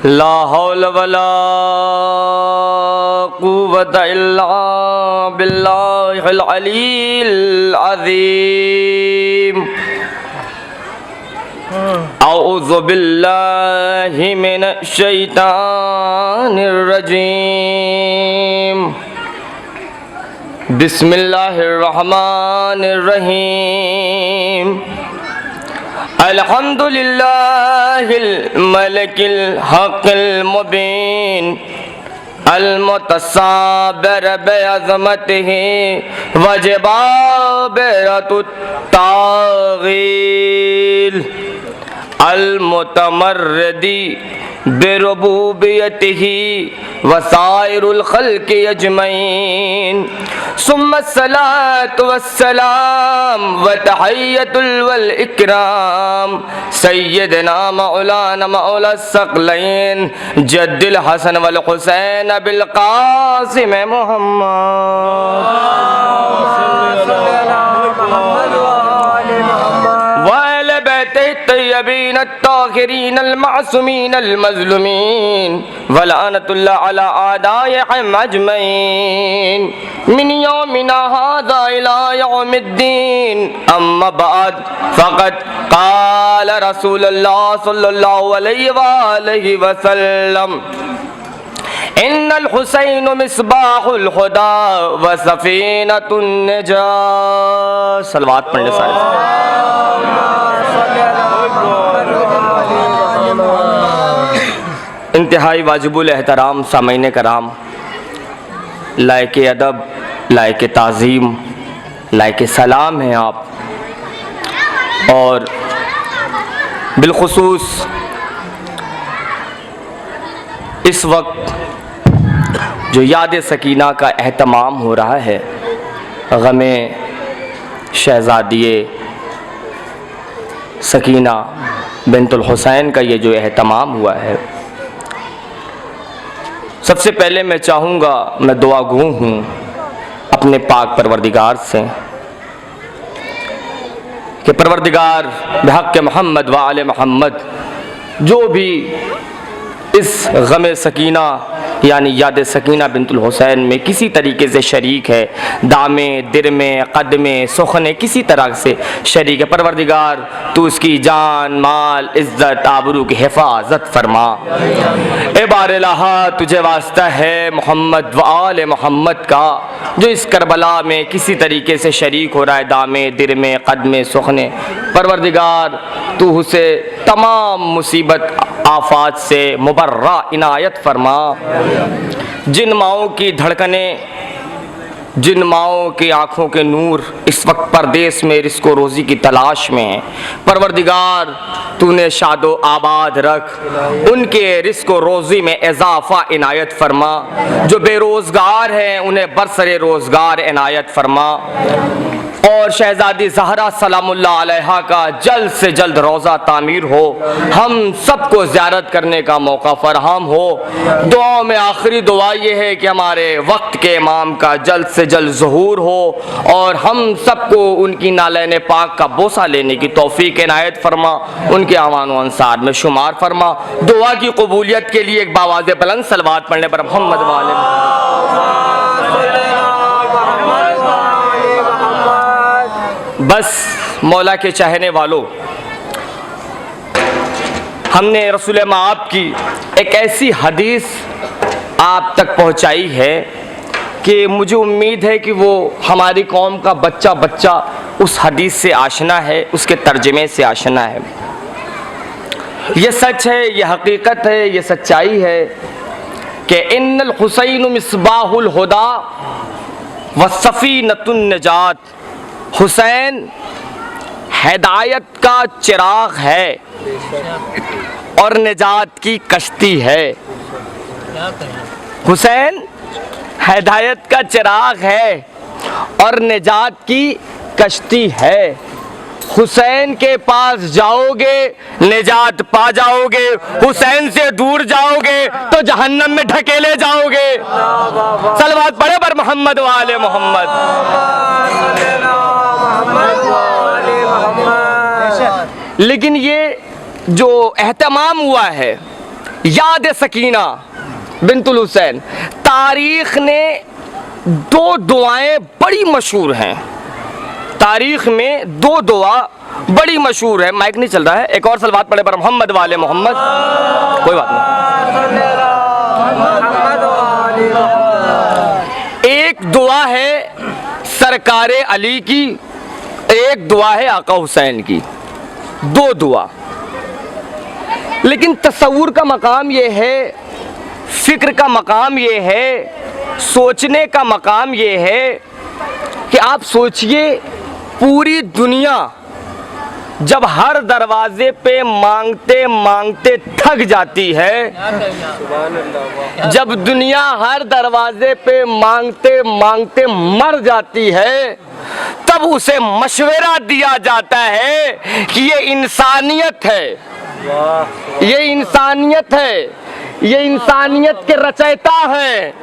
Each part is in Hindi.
ला हौल वला कुव्वता इल्ला बिल्लाहिल अलील अज़ीम। औज़ु बिल्लाहि मिनश शैतानिर रजीम। बिस्मिल्लाहिर रहमानिर रहीम। अल्हम्दुलिल्लाहिल मलिकिल हक़्क़िल मुबीन अल मुतसाब्बिर बिअज़मतिही वजबाबिरतुत ताग़ील अल मुतमर्रिदी बिरुबूबियतिही वसाइरुल खल्क़ि अजमईन। सुम्मा सलातु वस्सलाम व तहिय्यतुल वल इकराम सय्यदना मौलाना मौला सकलैन जद्दिल हसन वल हुसैन बिल कासिम मोहम्मद तय्यबीन अत्ताहिरीन अल-मासूमीन अल-मज़लूमीन वलानतुल्लाह अला आदाइहिम अजमईन मिन यौमिना हाज़ा इला यौमिद्दीन। अम्मा बाद फ़क़द क़ाल रसूलुल्लाह सल्लल्लाहु अलैहि वसल्लम इन्नल हुसैन मिस्बाहुल हुदा व सफ़ीनतुन निजात। सलवात पढ़ने साहब। इंतहाई वाजिबुल एहतराम सामईन कराम, लायक अदब, लायक ताज़ीम, लायक सलाम हैं आप। और बिलखुसूस इस वक्त जो याद सकीना का एहतमाम हो रहा है, गमे शहज़ादिए सकीना बिन्तुल हुसैन का ये जो एहतमाम हुआ है, सबसे पहले मैं चाहूँगा, मैं दुआ गो हूँ अपने पाक परवरदिगार से कि परवरदिगार बिहक़्क़े मोहम्मद व आले मोहम्मद जो भी इस गमे सकीना यानी याद सकीना बिन्तुल हुसैन में किसी तरीके से शरीक है, दामे दिरमे कदमे सुखने किसी तरह से शरीक है, परवरदिगार तू उसकी जान माल इज़्ज़त आबरू की हिफाजत फरमा। ए बारलाहा तुझे वास्ता है मोहम्मद व आले मोहम्मद का जो इस करबला में किसी तरीके से शरीक हो रहा है, दामे दिरमे कदमे सुखने, परवरदिगार तू उसे तमाम मुसीबत आफात से मुबर्रा इनायत फरमा। जिन माओं की धड़कनें, जिन माओं की आँखों के नूर इस वक्त परदेश में रिज़्क़ रोज़ी की तलाश में हैं, परवरदिगार तूने शादो आबाद रख, उनके रिज़्क़ रोज़ी में इजाफ़ा इनायत फरमा। जो बेरोज़गार हैं उन्हें बरसरे रोज़गार इनायत फरमा। और शहज़ादी ज़हरा सलामुल्लाह अलैहा का जल्द से जल्द रोज़ा तामीर हो, हम सबको ज़ियारत करने का मौका फराहम हो। दुआओं में आखिरी दुआ ये है कि हमारे वक्त के इमाम का जल्द से जल्द ज़हूर हो और हम सबको उनकी नालैन पाक का बोसा लेने की तौफ़ीक इनायत फरमा, उनके आवान व अंसार में शुमार फरमा। दुआ की कबूलियत के लिए एक बावाज़ बुलंद सलवात पढ़ने पर मोहम्मद वाले। बस मौला के चाहने वालों, हमने रसूल माब की एक ऐसी हदीस आप तक पहुंचाई है कि मुझे उम्मीद है कि वो हमारी कौम का बच्चा बच्चा उस हदीस से आशना है, उसके तर्जमे से आशना है। ये सच है, ये हकीकत है, ये सच्चाई है कि इन्नल हुसैन मिस्बाहुल हुदा व सफ़ीनतुन निजात। हुसैन हिदायत का चिराग है और निजात की कश्ती है। हुसैन हिदायत का चिराग है और निजात की कश्ती है। हुसैन के पास जाओगे निजात पा जाओगे, हुसैन से दूर जाओगे तो जहन्नम में ढकेले जाओगे। सलवात पढ़े पर मोहम्मद वाले मोहम्मद। लेकिन ये जो एहतमाम हुआ है, याद सकीना बिंतुल हुसैन, तारीख ने दो दुआएं बड़ी मशहूर हैं, तारीख में दो दुआ बड़ी मशहूर है। माइक नहीं चल रहा है, एक और सलवात पढ़े पर मोहम्मद वाले मोहम्मद, कोई बात नहीं। एक दुआ है सरकारे अली की, एक दुआ है आका हुसैन की, दो दुआ। लेकिन तसव्वुर का मकाम ये है, फिक्र का मकाम ये है, सोचने का मकाम ये है कि आप सोचिए, पूरी दुनिया जब हर दरवाजे पे मांगते मांगते थक जाती है, जब दुनिया हर दरवाजे पे मांगते मांगते मर जाती है, तब उसे मशवरा दिया जाता है कि ये इंसानियत है, ये इंसानियत है, ये इंसानियत के रचयिता हैं,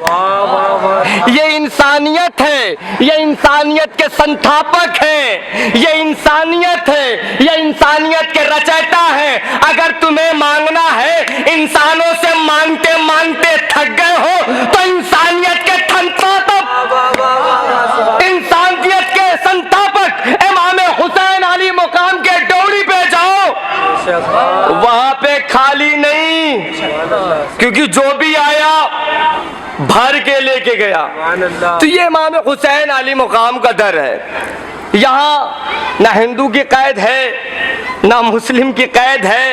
ये इंसानियत है, ये इंसानियत के संस्थापक हैं, ये इंसानियत है, ये इंसानियत के रचयिता हैं। अगर तुम्हें मांगना है, इंसानों से मांगते मांगते थक गए हो, तो इंसानियत के संस्थापक, इंसानियत के संस्थापक इमाम हुसैन अली मुकाम के डोरी पे जाओ, वहां पे खाली नहीं, क्योंकि जो भी आया भर के लेके गया। तो ये इमाम हुसैन अली मुकाम का दर है। यहाँ ना हिंदू की कैद है, ना मुस्लिम की कैद है,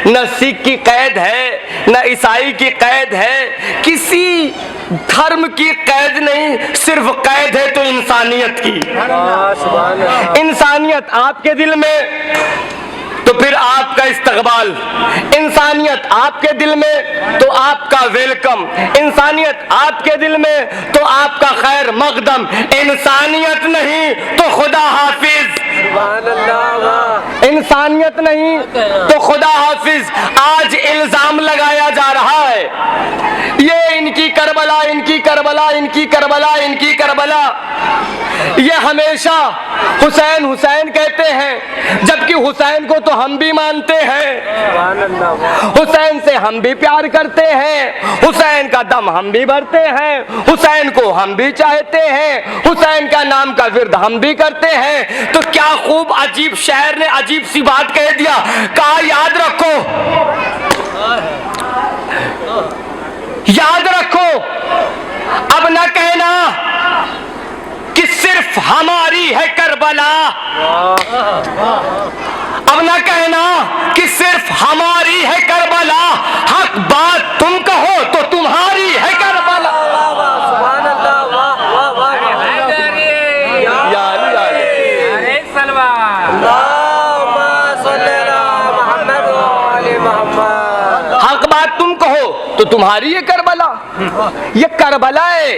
ना सिख की कैद है, ना ईसाई की कैद है, किसी धर्म की कैद नहीं, सिर्फ कैद है तो इंसानियत की। इंसानियत आपके दिल में तो फिर आपका इस्तकबाल, इंसानियत आपके दिल में तो आपका वेलकम, इंसानियत आपके दिल में तो आपका खैर मकदम, इंसानियत नहीं तो खुदा हाफिज, इंसानियत नहीं तो खुदा हाफिज। आज इल्जाम लगाया जा रहा है, ये इनकी करबला, इनकी करबला, इनकी करबला, इनकी करबला, ये हमेशा हुसैन हुसैन कहते हैं, जबकि हुसैन को तो हम भी मानते हैं, हुसैन से हम भी प्यार करते हैं, हुसैन का दम हम भी भरते हैं, हुसैन को हम भी चाहते हैं, हुसैन का नाम का विर्द हम भी करते हैं। तो क्या खूब अजीब शायर ने अजीब सी बात कह दिया, कहा याद रखो, याद रखो, अब न कहना कि सिर्फ हमारी है करबला, अब न कहना कि सिर्फ हमारी है करबला, हक बात तुम कहो तो तुम्हारी है करबला। हक बात तुम कहो तो तुम्हारी है करबला, ये करबला है,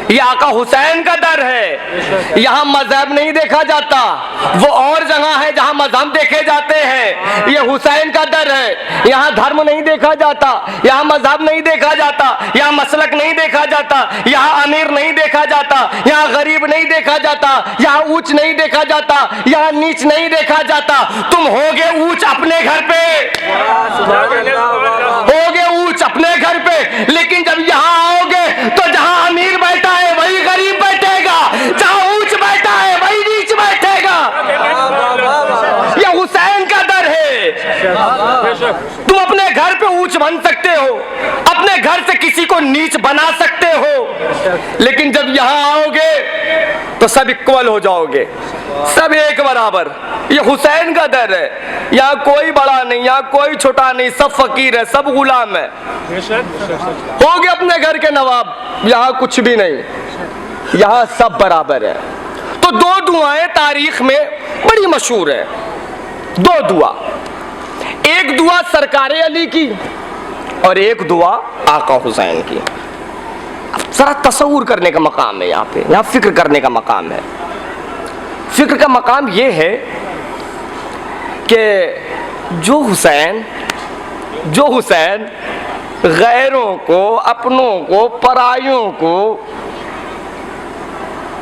ये आका हुसैन का दर है। यहाँ मजहब नहीं देखा जाता, वो और जगह है जहाँ मजहब देखे जाते हैं, ये हुसैन का दर है। यहाँ धर्म नहीं देखा जाता, यहाँ मजहब नहीं देखा जाता, यहाँ मसलक नहीं देखा जाता, यहाँ अमीर नहीं देखा जाता, यहाँ गरीब नहीं देखा जाता, यहाँ ऊंच नहीं देखा जाता, यहाँ नीच नहीं देखा जाता। तुम होगे ऊंच अपने घर पे, होगे ऊंच अपने घर पे, लेकिन जब यहाँ आओगे तो जहाँ अमीर बैठा है वही गरीब बैठेगा, जहाँ ऊंच बैठा है वही नीच बैठेगा। ये हुसैन का दर है। तुम अपने घर पे ऊंच बन सकते हो, अपने घर से किसी को नीच बना सकते हो, लेकिन जब यहाँ आओगे तो सब इक्वल हो जाओगे, सब एक बराबर। ये हुसैन का दर है। यहाँ कोई बड़ा नहीं, यहाँ कोई छोटा नहीं, सब फकीर है, सब गुलाम है। हो गए अपने घर के नवाब, यहाँ कुछ भी नहीं, यहाँ सब बराबर है। तो दो दुआएं तारीख में बड़ी मशहूर है, दो दुआ, एक दुआ सरकारे अली की और एक दुआ आका हुसैन की। जरा तसव्वुर करने का मकाम है यहाँ पे, यहाँ फिक्र करने का मकाम है। फिक्र का मकाम ये है कि जो हुसैन गैरों को, अपनों को, परायों को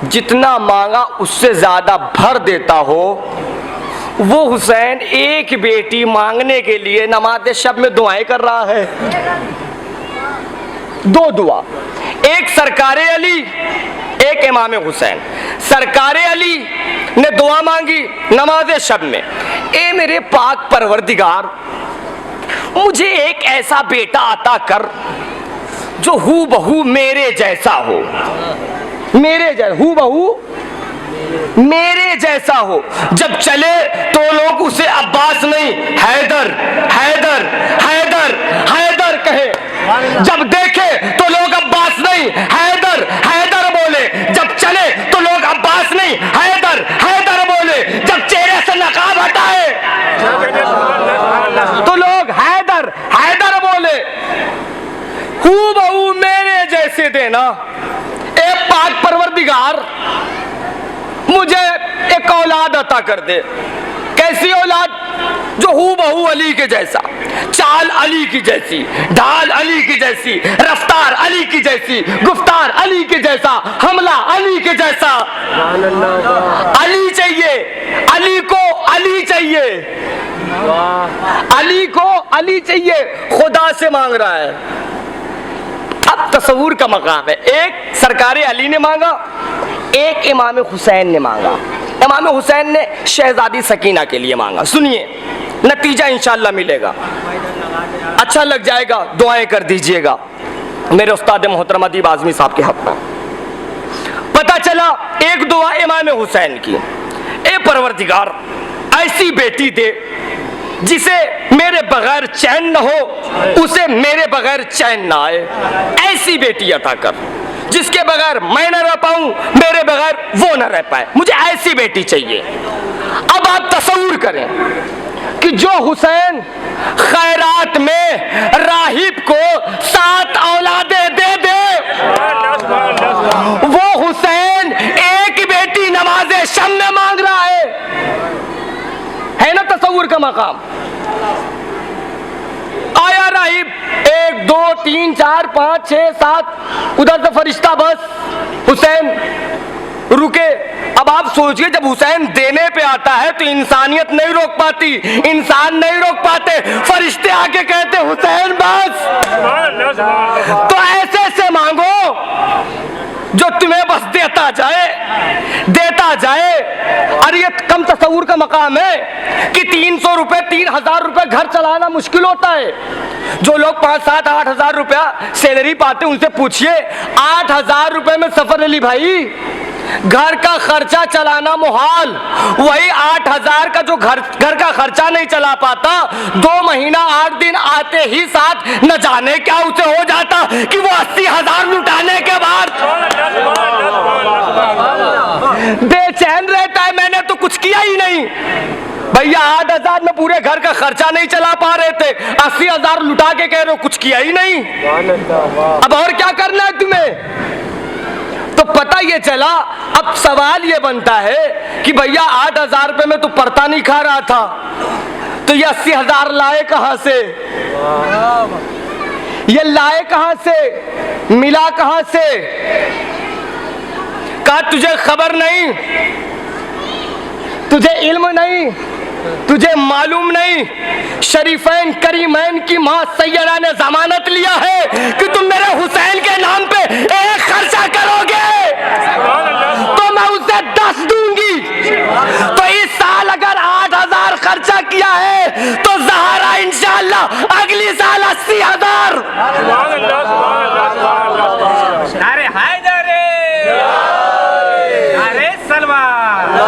जितना मांगा उससे ज्यादा भर देता हो, वो हुसैन एक बेटी मांगने के लिए नमाज शब में दुआएं कर रहा है। दो दुआ, एक सरकारे अली, एक इमाम हुसैन। सरकारे अली ने दुआ मांगी नमाज शब में, ए मेरे पाक परवरदिगार, मुझे एक ऐसा बेटा अता कर जो हू बहू मेरे जैसा हो, मेरे जैसा, हू बहू मेरे जैसा हो। जब चले तो लोग उसे अब्बास नहीं हैदर हैदर हैदर हैदर कहे, जब देखे तो लोग अब्बास नहीं हैदर हैदर बोले, जब चले तो लोग अब्बास नहीं हैदर हैदर बोले, जब चेहरे से नकाब हटाए तो लोग हैदर हैदर बोले। हूबहू मेरे जैसे देना ए पाक परवरदिगार, मुझे एक औलाद अता कर दे। कैसी औलाद? जो हूबहू अली के जैसा, चाल अली की जैसी, ढाल अली की जैसी, रफ्तार अली की जैसी, गुफ्तार अली के जैसा, हमला अली के जैसा। अली चाहिए, अली को अली चाहिए, अली को अली चाहिए, खुदा से मांग रहा है। अब तस्वूर का मकाम है, एक सरकारे अली ने मांगा, एक इमाम हुसैन ने मांगा। इमाम हुसैन ने शहजादी सकीना के लिए मांगा। सुनिए, नतीजा इंशाअल्लाह मिलेगा, अच्छा लग जाएगा, दुआएं कर दीजिएगा मेरे उस्ताद मोहतरम अदीब आज़मी साहब के हक में। पता चला एक दुआ इमाम हुसैन की, ए परवरदिगार ऐसी बेटी दे जिसे मेरे बगैर चैन न हो, उसे मेरे बगैर चैन ना आए, ऐसी बेटी अता कर जिसके बगैर मैं न रह पाऊं, मेरे बगैर वो न रह पाए, मुझे ऐसी बेटी चाहिए। अब आप तसव्वुर करें कि जो हुसैन खैरात में राहिब को 7 औलादें दे दे, वो हुसैन एक बेटी नमाज़े शब में मांग रहा है ना तसव्वुर का मकाम। आया राहिब 1 2 3 4 5 6 7, उधर से फरिश्ता बस हुसैन रुके। अब आप सोचिए, जब हुसैन देने पे आता है तो इंसानियत नहीं रोक पाती, इंसान नहीं रोक पाते, फरिश्ते आके कहते हुसैन बस। तो ऐसे से मांगो जो तुम्हें बस देता जाए देता जाए। अरे ये कम तस्वुर का मकाम है कि 300 रुपए 3000 रुपए घर चलाना मुश्किल होता है। जो लोग 5 7 8 हजार रुपया सैलरी पाते उनसे पूछिए, 8000 रुपए में सफर अली भाई, घर का खर्चा चलाना मुहाल। वही 8000 का जो घर का खर्चा नहीं चला पाता, 2 महीना 8 दिन आते ही साथ न जाने क्या उसे हो जाता कि वो 80,000 लुटाने के बाद बेचैन रहता है, मैंने तो कुछ किया ही नहीं। भैया 8000 में पूरे घर का खर्चा नहीं चला पा रहे थे, 80,000 लुटा के कह रहे हो कुछ किया ही नहीं। अब और क्या करना है तुम्हें? तो पता ये चला, अब सवाल ये बनता है कि भैया 8000 रुपए में तो परता नहीं खा रहा था, तो ये 80,000 लाए कहां से? ये लाए कहां से? मिला कहां से? कहा तुझे खबर नहीं, तुझे इल्म नहीं, तुझे मालूम नहीं। शरीफैन करीमैन की मां सैयदा ने जमानत लिया है कि तुम मेरे हुसैन के नाम पे एक खर्चा करोगे तो मैं उसे 10 दूंगी। तो इस साल अगर 8000 खर्चा किया है तो ज़हरा इंशाअल्लाह अगली साल 80,000। अरे हैदर, अरे सलमान,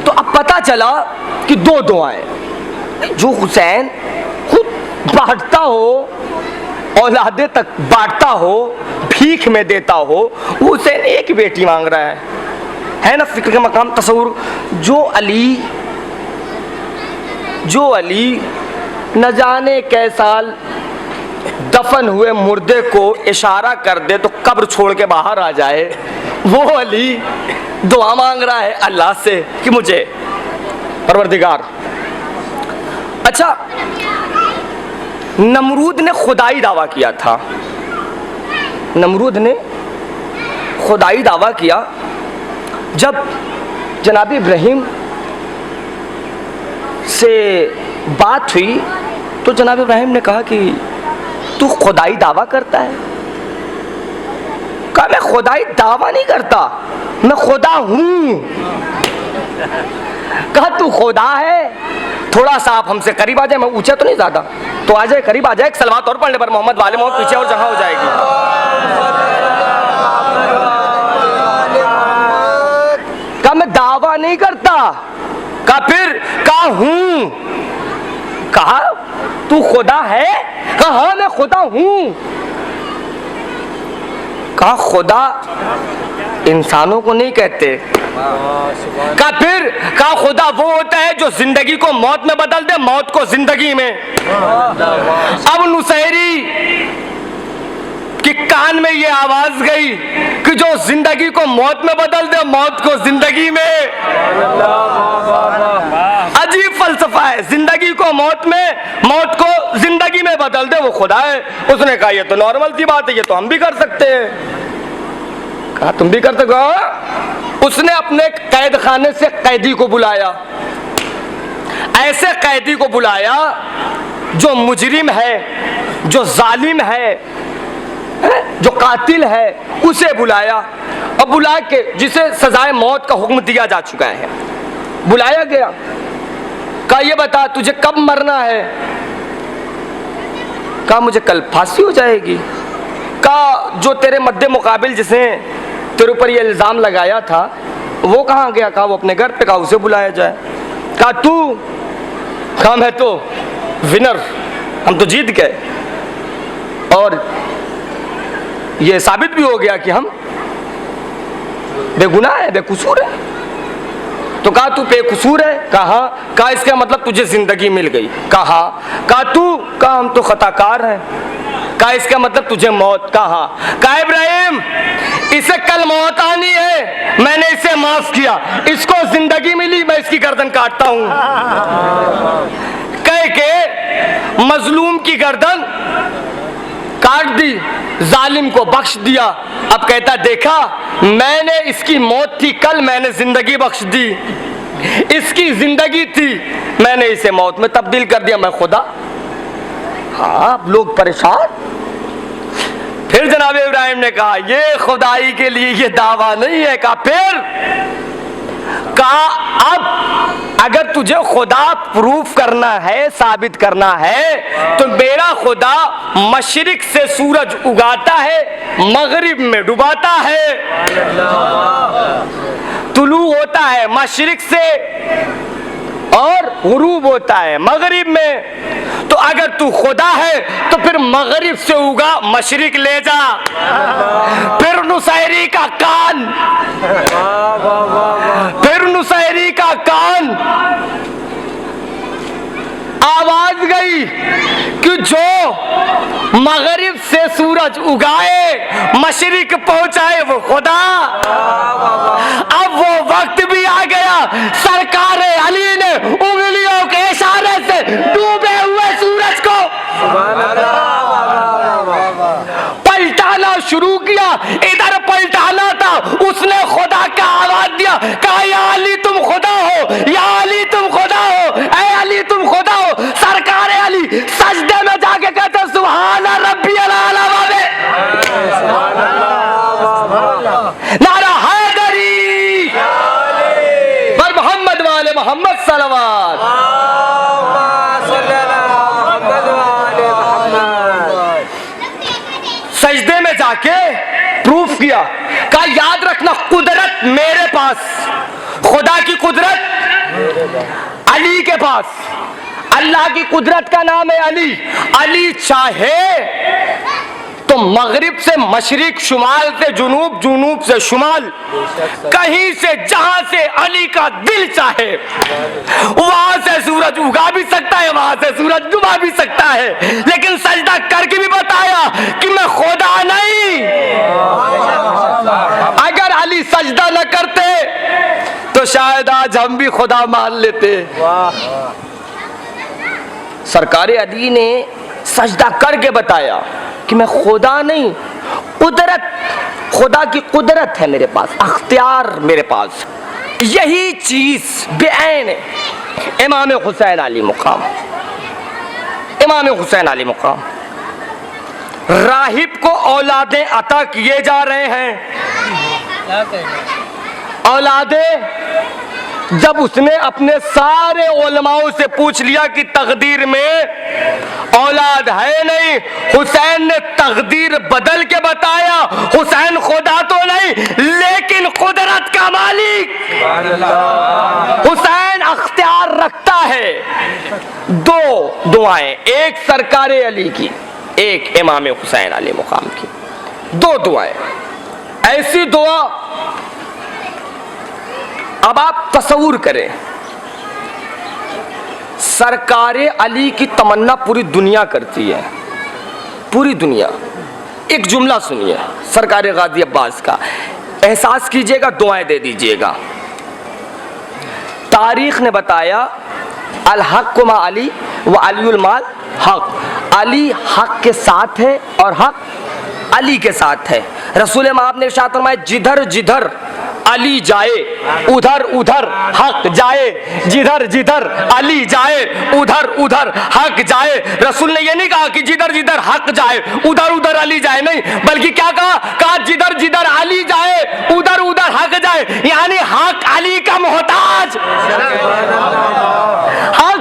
तो अब पता चला कि 2 दुआएं, जो हुसैन खुद बांटता हो, औलादे तक बांटता हो, भीख में देता हो, वो हुसैन एक बेटी मांग रहा है ना फिक्र का मकाम तस्वुर। जो अली न जाने कै साल दफन हुए मुर्दे को इशारा कर दे तो कब्र छोड़ के बाहर आ जाए, वो अली दुआ मांग रहा है अल्लाह से कि मुझे परवरदिगार। अच्छा, नमरूद ने खुदाई दावा किया था, नमरूद ने खुदाई दावा किया। जब जनाब इब्राहिम से बात हुई तो जनाब इब्राहिम ने कहा कि तू खुदाई दावा करता है? कहा मैं खुदाई दावा नहीं करता, मैं खुदा हूं। कहा तू खुदा है? थोड़ा सा आप हमसे करीब आ जाए, मैं ऊंचा तो नहीं ज्यादा, तो आ जाए, करीब आ जाए, एक सलवात और पढ़ने पर मोहम्मद वाले मोहम्मद पीछे और जगह हो जाएगी। कहा मैं दावा नहीं करता। कहा फिर? कहा हूं। कहा तू खुदा है? कहा हाँ मैं खुदा हूं। कहा खुदा इंसानों को नहीं कहते। कहा फिर? कहा खुदा वो होता है जो जिंदगी को मौत में बदल दे, मौत को जिंदगी में। अब नुसैरी कि कान में ये आवाज गई कि जो जिंदगी को मौत में बदल दे, मौत को जिंदगी में। अजीब फलसफा है, जिंदगी को मौत में, मौत को जिंदगी में बदल दे, वो खुदा है। उसने कहा ये तो नॉर्मल सी बात है, ये तो हम भी कर सकते हैं। कहा तुम भी कर सकते हो? उसने अपने कैद खाने से कैदी को बुलाया, ऐसे कैदी को बुलाया जो मुजरिम है, जो जालिम है, जो कातिल है, उसे बुलाया। और बुला के जिसे सजाए मौत का हुक्म दिया जा चुका है, बुलाया गया। कहा ये बता तुझे कब मरना है? कहा मुझे कल फांसी हो जाएगी। कहा जो तेरे मद्दे मुकाबिल जिसने तेरे ऊपर ये इल्जाम लगाया था वो कहाँ गया? कहा वो अपने घर पे। कहा उसे बुलाया जाए। कहा तू? कहा मैं तो विनर, हम तो जीत गए और ये साबित भी हो गया कि हम बेगुनाह है, बेकसूर है। तो कहा तू बेकसूर है? कहा। कहा इसका मतलब तुझे जिंदगी मिल गई? कहा। कहा तू? कहा हम तो खताकार हैं। कहा इसका मतलब तुझे मौत? कहा। कहा इब्राहिम इसे कल मौत आनी है, मैंने इसे माफ किया, इसको जिंदगी मिली, मैं इसकी गर्दन काटता हूं। कह के मजलूम की गर्दन काट दी, जालिम को बख्श दिया। अब कहता देखा मैंने इसकी मौत थी कल, मैंने जिंदगी बख्श दी, इसकी जिंदगी थी, मैंने इसे मौत में तब्दील कर दिया, मैं खुदा। हाँ लोग परेशान। फिर जनाब इब्राहिम ने कहा ये खुदाई के लिए ये दावा नहीं है। कहा फिर? कहा अब अगर तुझे खुदा प्रूफ करना है, साबित करना है, तो मेरा खुदा मशरिक से सूरज उगाता है, मगरिब में डुबाता है, तुलू होता है मशरिक से और गुरूब होता है मगरिब में। तो अगर तू खुदा है तो फिर मगरिब से उगा मशरिक ले जा। फिर नुसैरी का कान, फिर नुसैरी का कान आवाज गई कि जो मगरिब से सूरज उगाए, मशरिक पहुंचाए, वो खुदा। अब वो वक्त भी आ गया, सरकार अली ने उंगलियों के इशारे से डूबे हुए सूरज को पलटाना शुरू किया। इधर पलटाना था, उसने खुदा का आवाज दिया, कहा या अली तुम खुदा हो, या अली तुम खुदा हो, ऐ अली तुम खुदा हो। सरकार अली सजदे में जाके कहते सुभान रब्बी अल-आला वाले, नारा हैदरी पर मोहम्मद वाले मोहम्मद सलवात। सजदे में जाके प्रूफ किया। कहा याद रखना कुदरत मेरे पास, खुदा की कुदरत अली के पास। अल्लाह की कुदरत का नाम है अली। अली चाहे तो मगरिब से मशरिक, शुमाल से जुनूब, जुनूब से शुमाल, कहीं से जहां से अली का दिल चाहे वहां से सूरज उगा भी सकता है, वहां से सूरज डुबा भी सकता है। लेकिन सजदा करके भी बताया कि मैं खुदा नहीं। अगर अली सजदा न करते तो शायद आज हम भी खुदा मान लेते। सरकार अली ने सजदा करके बताया कि मैं खुदा नहीं, कुदरत खुदा की कुदरत है मेरे पास, अख्तियार मेरे पास। यही चीज बेऐन इमाम हुसैन अली मुकाम, इमाम हुसैन अली मुकाम। राहिब को औलादें अता किए जा रहे हैं, औलादें। जब उसने अपने सारे उलमाओं से पूछ लिया कि तकदीर में औलाद है नहीं, हुसैन ने तकदीर बदल के बताया, हुसैन खुदा तो नहीं लेकिन कुदरत का मालिक। हुसैन अख्तियार रखता है। दो दुआएं, एक सरकारे अली की, एक इमाम हुसैन अली मुकाम की, दो दुआएं। ऐसी दुआ अब आप तसव्वुर करें, सरकारे अली की तमन्ना पूरी दुनिया करती है, पूरी दुनिया। एक जुमला सुनिए सरकारे गाजी अब्बास का, एहसास कीजिएगा, दुआएं दे दीजिएगा। तारीख ने बताया अल हक मा अली व अलीउल माल हक, अली हक के साथ है और हक अली के साथ है। रसूल माब ने इरशाद फरमाया जिधर जिधर अली जाए उधर उधर हक जाए, जिधर जिधर अली जाए उधर उधर हक जाए। रसूल ने ये नहीं कहा कि जिधर जिधर हक जाए उधर उधर अली जाए, नहीं, बल्कि क्या कहा जिधर जिधर अली जाए उधर उधर हक जाए, यानी हक अली का मोहताज, हक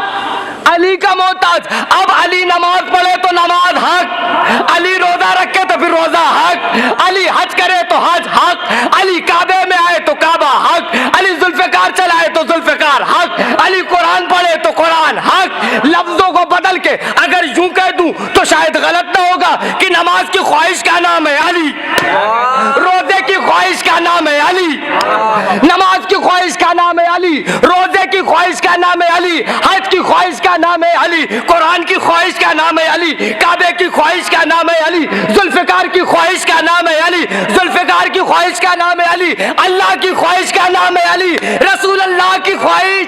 अली का मोहताज। अब अली नमाज पढ़े तो नमाज हक, अली रोजा रखे तो फिर रोजा हक, अली हज करे तो हज हक, अली काबे में आए तो काबा हक, अली जुल्फिकार चलाए तो जुल्फिकार हक, अली कुरान पढ़े तो कुरान हक। लफ्जों को बदल के अगर यूं कह दूं तो शायद गलत ना होगा कि नमाज की ख्वाहिश का नाम है अली, रोजे की ख्वाहिश का नाम है अली, नमाज की ख्वाहिश का नाम है अली, रोजे की ख्वाहिश का नाम है अली, हज की ख्वाहिश का नाम है अली, कुरान की ख्वाहिश का नाम है अली, काबे की ख्वाहिश का नाम है अली, जुल्फिकार की ख्वाहिश का नाम है अली, जुल्फिकार की ख्वाहिश का नाम है अली, अल्लाह की ख्वाहिश का नाम है अली, रसूल अल्लाह की ख्वाहिश,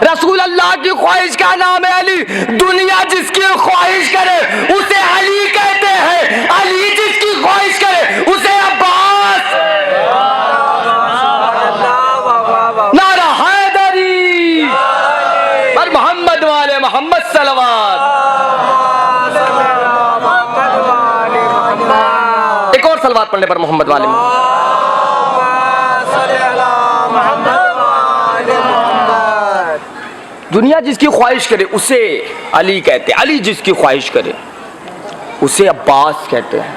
रसूल अल्लाह की ख्वाहिश का नाम है अली। दुनिया जिसकी ख्वाहिश करे उसे अली कहते हैं, अली जिसकी ख्वाहिश करे उसे अब्बास। नारा हैदरी पर मोहम्मद वाले मोहम्मद सलवात। एक और सलवात पढ़ने पर मोहम्मद वाले। दुनिया जिसकी ख्वाहिश करे उसे अली कहते हैं, अली जिसकी ख्वाहिश करे उसे अब्बास कहते हैं।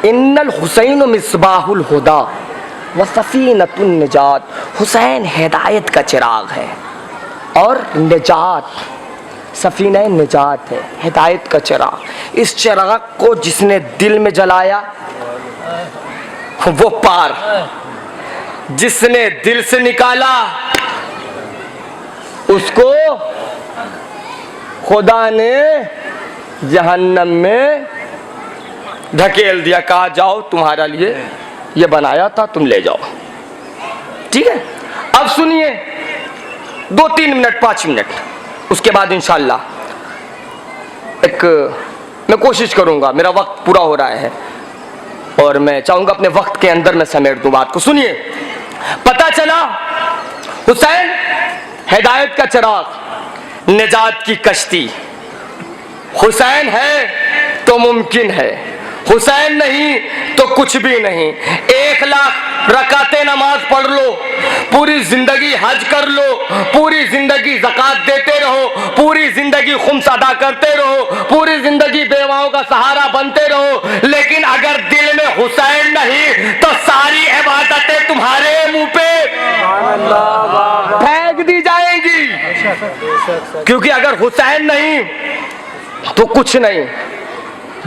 इन्नल हुसैन मिसबाहुल हुदा व सफीनतुन निजात, हुसैन हिदायत का चिराग है और निजात, सफीना निजात है, हिदायत का चिराग। इस चिराग को जिसने दिल में जलाया वो पार, जिसने दिल से निकाला उसको खुदा ने जहन्नम में धकेल दिया, कहा जाओ तुम्हारा लिए ये बनाया था, तुम ले जाओ। ठीक है, अब सुनिए 2-3 मिनट 5 मिनट, उसके बाद इंशाल्लाह मैं कोशिश करूंगा, मेरा वक्त पूरा हो रहा है और मैं चाहूंगा अपने वक्त के अंदर मैं समेट दूं बात को। सुनिए, पता चला हुसैन हिदायत का चिराग, निजात की कश्ती। हुसैन है तो मुमकिन है, हुसैन नहीं तो कुछ भी नहीं। 1 लाख रकाते नमाज पढ़ लो, पूरी जिंदगी हज कर लो, पूरी जिंदगी ज़कात देते रहो, पूरी जिंदगी खुम्स अदा करते रहो, पूरी जिंदगी बेवाओं का सहारा बनते रहो, लेकिन अगर दिल में हुसैन नहीं तो सारी इबादतें तुम्हारे मुंह पे फेंक दी जाएंगी। क्योंकि अगर हुसैन नहीं तो कुछ नहीं।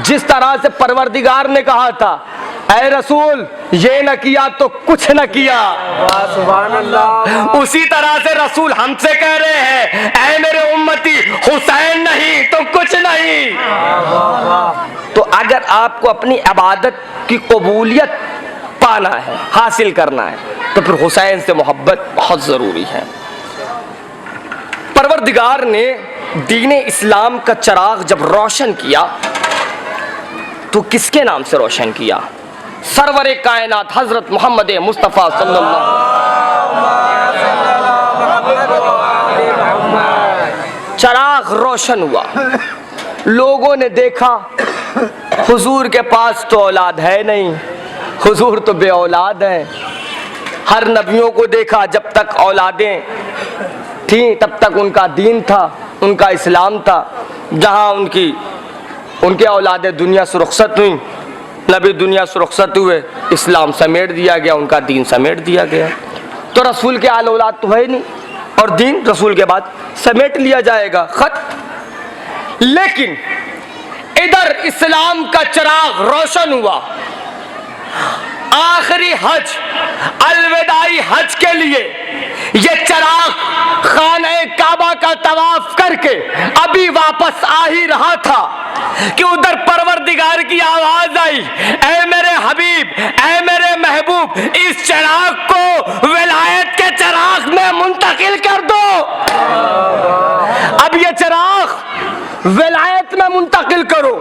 जिस तरह से परवरदिगार ने कहा था ऐ रसूल ये न किया तो कुछ न किया, उसी तरह से रसूल हमसे कह रहे हैं ऐ मेरे उम्मती हुसैन नहीं तो कुछ नहीं। तो अगर आपको अपनी इबादत की कबूलियत पाना है, हासिल करना है, तो फिर हुसैन से मोहब्बत बहुत जरूरी है। परवरदिगार ने दीन इस्लाम का चिराग जब रोशन किया तो किसके नाम से रोशन किया? सरवरे कायनात हजरत मोहम्मद मुस्तफ़ा सल्लल्लाहु। चराग रोशन हुआ, लोगों ने देखा हुजूर के पास तो औलाद है नहीं, हुजूर तो बे औलाद हैं। हर नबियों को देखा, जब तक औलादें थीं तब तक उनका दीन था, उनका इस्लाम था। जहाँ उनके औलादें दुनिया से रुखसत हुई, नबी दुनिया से रुखसत हुए, इस्लाम समेट दिया गया, उनका दीन समेट दिया गया। तो रसूल के आल औलाद तो है नहीं, और दीन रसूल के बाद समेट लिया जाएगा, खत। लेकिन इधर इस्लाम का चिराग रोशन हुआ। आखिरी हज, अलविदाई हज के लिए ये चिराग खाने काबा का तवाफ करके अभी वापस आ ही रहा था कि उधर परवरदिगार की आवाज आई, ऐ मेरे हबीब, ऐ मेरे महबूब, इस चिराग को विलायत के चिराग में मुंतकिल कर दो। अब ये चिराग विलायत में मुंतकिल करो,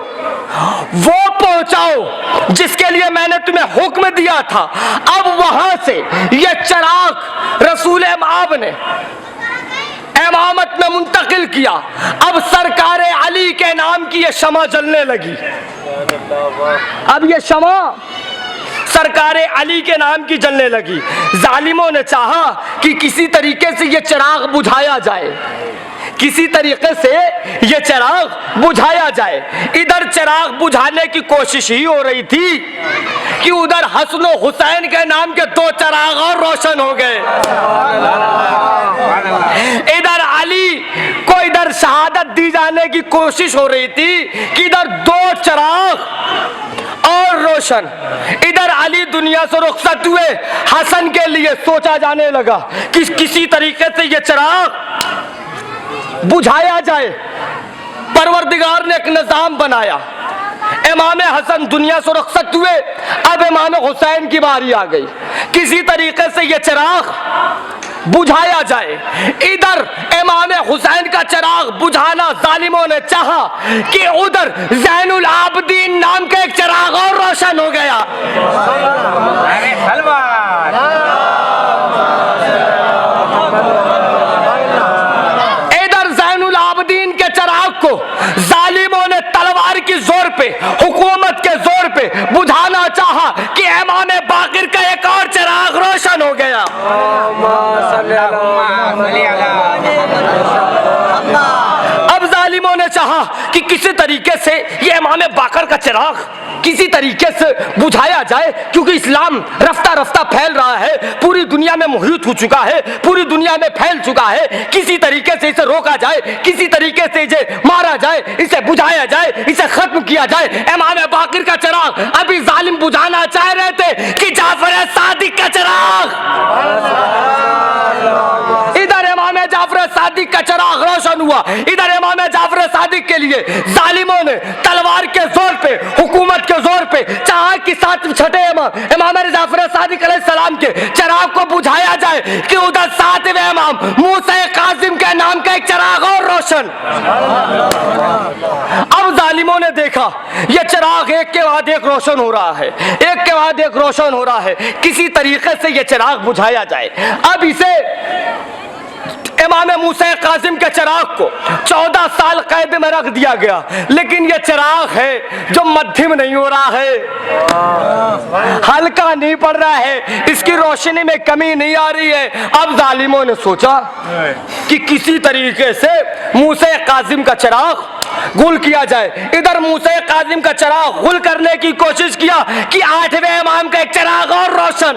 वो पहुंचाओ जिसके लिए मैंने तुम्हें हुक्म दिया था। अब वहां से ये चिराग रसूल माब ने इमामत में मुंतकिल किया। अब सरकार अली के नाम की ये शमा जलने लगी। अब ये शमा सरकार अली के नाम की जलने लगी। जालिमों ने चाहा कि किसी तरीके से ये चिराग बुझाया जाए, किसी तरीके से ये चिराग बुझाया जाए। इधर चिराग बुझाने की कोशिश ही हो रही थी कि उधर हसन और हुसैन के नाम के दो चिराग और रोशन हो गए। इधर अली को इधर शहादत दी जाने की कोशिश हो रही थी कि इधर दो चिराग और रोशन। इधर अली दुनिया से रुखसत हुए, हसन के लिए सोचा जाने लगा कि किसी तरीके से ये चिराग बुझाया जाए। परवरदिगार ने एक निजाम बनाया। इमाम हसन दुनिया से रुखसत हुए, अब इमाम हुसैन की बारी आ गई। किसी तरीके से ये चिराग बुझाया जाए। इधर इमाम हुसैन का चिराग बुझाना जालिमों ने चाहा कि उधर ज़ैनुल आबदीन नाम का एक चिराग और रोशन हो गया। इधर ज़ैनुल आबदीन के चिराग को जालिमों ने तलवार की जोर पे, हुकूमत के जोर पे बुझाना चाहा कि इमाम बाकिर का एक और चिराग रोशन हो गया। अब जालिमों ने चाहा कि किसी तरीके से ये इमाम बाकर का चिराग किसी तरीके से बुझाया जाए, क्योंकि इस्लाम रफ्ता रफ्ता फैल रहा है, पूरी दुनिया में मुहित हो चुका है, पूरी दुनिया में फैल चुका है। किसी तरीके से इसे रोका जाए, किसी तरीके से इसे मारा जाए, इसे बुझाया जाए, इसे खत्म किया जाए। इमाम बाकिर का चिराग अभी जालिम बुझाना चाह रहे थे कि जाफर सादिक का चिराग, इधर इमाम जाफर सादिक का चिराग रोशन हुआ। इधर इमाम जाफर सादिक के लिए जालिमों ने तलवार के जोर पे, हुकूमत के जोर पे चाहा कि साथ छठे इमाम जाफर सादिक अलैहिस्सलाम के चिराग को बुझाया जाए कि उधर सातवें इमाम मूसा कासिम के नाम का एक चिराग और रोशन। अब जालिमों ने देखा ये चिराग एक के बाद एक रोशन हो रहा है, एक के बाद एक रोशन हो रहा है, किसी तरीके से ये चिराग बुझाया जाए। अब इसे इमाम मूसा कासिम के चिराग को 14 साल कैद में रख दिया गया, लेकिन ये चिराग है जो मध्यम नहीं हो रहा है, हल्का नहीं पड़ रहा है, इसकी रोशनी में कमी नहीं आ रही है। अब जालिमों ने सोचा कि किसी तरीके से मूसा कासिम का चिराग गुल किया जाए। इधर मूसा कासिम का चिराग गुल करने की कोशिश किया कि 8वें इमाम का एक चिराग और रोशन।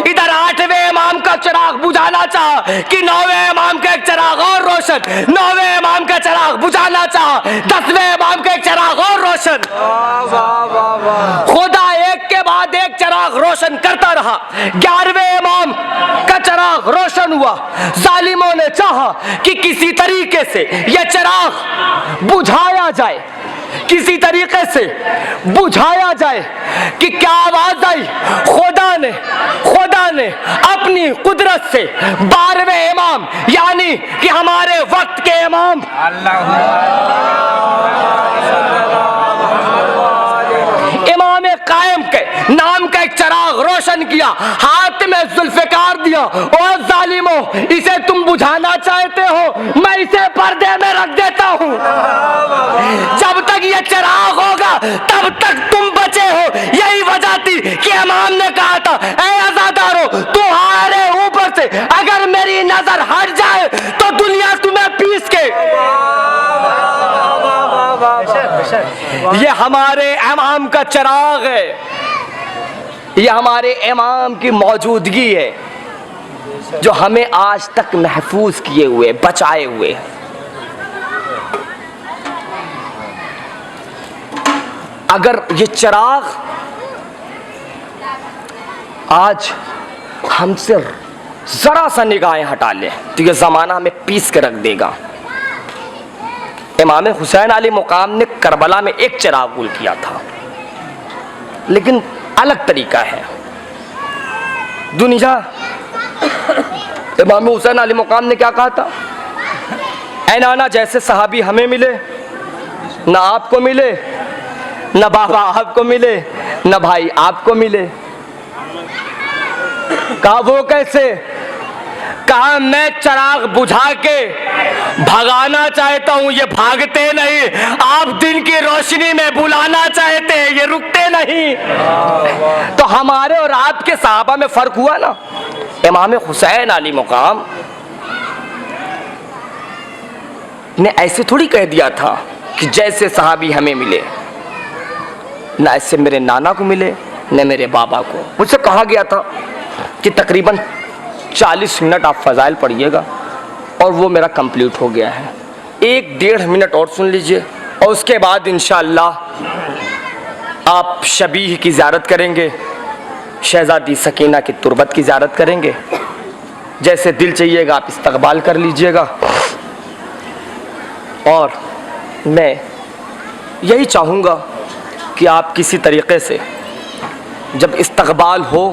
इधर 8वें इमाम का चिराग बुझाना चाहा कि 9वें इमाम का एक चिराग और रोशन, 9वें इमाम का चिराग बुझाना चाहा 10वें इमाम का एक चिराग और रोशन। खुदा एक के बाद एक चिराग रोशन करता रहा। 11वें इमाम का चिराग रोशन हुआ। जालिमों ने चाहा कि किसी तरीके से यह चिराग बुझाया जाए, किसी तरीके से बुझाया जाए कि क्या आवाज आई, खुदा ने अपनी कुदरत से 12वें इमाम यानी कि हमारे वक्त के इमाम रोशन किया, हाथ में जुल्फ़िकार दिया। और जालिमो, इसे तुम बुझाना चाहते हो, मैं इसे पर्दे में रख देता हूं। जब तक ये चिराग होगा तब तक तुम बचे हो। यही वजह थी कि इमाम ने कहा था, ऐ अज़ादारो, तुम्हारे ऊपर से अगर मेरी नजर हट जाए तो दुनिया तुम्हें पीस के। ये हमारे इमाम का चिराग है, ये हमारे इमाम की मौजूदगी है जो हमें आज तक महफूज किए हुए, बचाए हुए। अगर ये चिराग आज हमसे जरा सा निगाहें हटा ले तो ये जमाना हमें पीस के रख देगा। इमाम हुसैन अली मुकाम ने करबला में एक चिराग गुल किया था, लेकिन अलग तरीका है। दुनिया इमाम हुसैन अली मुकाम ने क्या कहा था, ऐ नाना, जैसे सहाबी हमें मिले ना आपको मिले, न बाबा आपको मिले, न भाई आपको मिले। कहा वो कैसे? कहा मैं चिराग बुझा के भगाना चाहता हूं, ये भागते नहीं। आप दिन की रोशनी में बुलाना चाहते हैं, ये रुकते नहीं। तो हमारे और आपके सहाबा में फर्क हुआ ना। इमाम हुसैन अली मुकाम ने ऐसे थोड़ी कह दिया था कि जैसे सहाबी हमें मिले ना ऐसे मेरे नाना को मिले न मेरे बाबा को। मुझसे कहा गया था कि तकरीबन 40 मिनट आप फजाइल पढ़िएगा, और वो मेरा कंप्लीट हो गया है। 1-1.5 मिनट और सुन लीजिए, और उसके बाद इंशाअल्लाह आप शबीह की ज़ियारत करेंगे, शहज़ादी सकीना की तुरबत की ज़ियारत करेंगे। जैसे दिल चाहिएगा आप इस्तकबाल कर लीजिएगा। और मैं यही चाहूँगा कि आप किसी तरीक़े से जब इस्तकबाल हो